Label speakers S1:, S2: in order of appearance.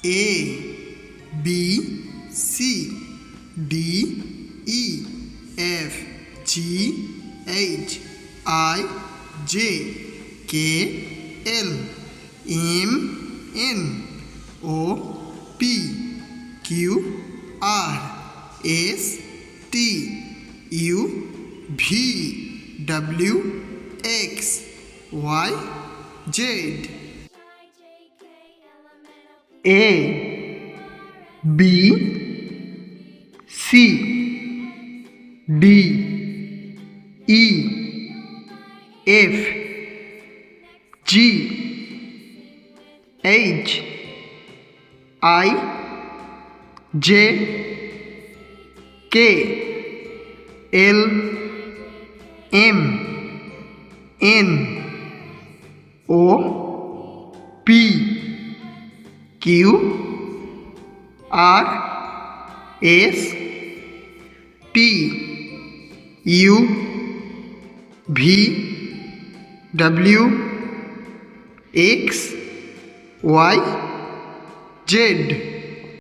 S1: A B C D E F G H I J K L M N O P Q R S T U V W X Y Z A B C D E F G H I J K L M N O P Q R S T U V W X Y Z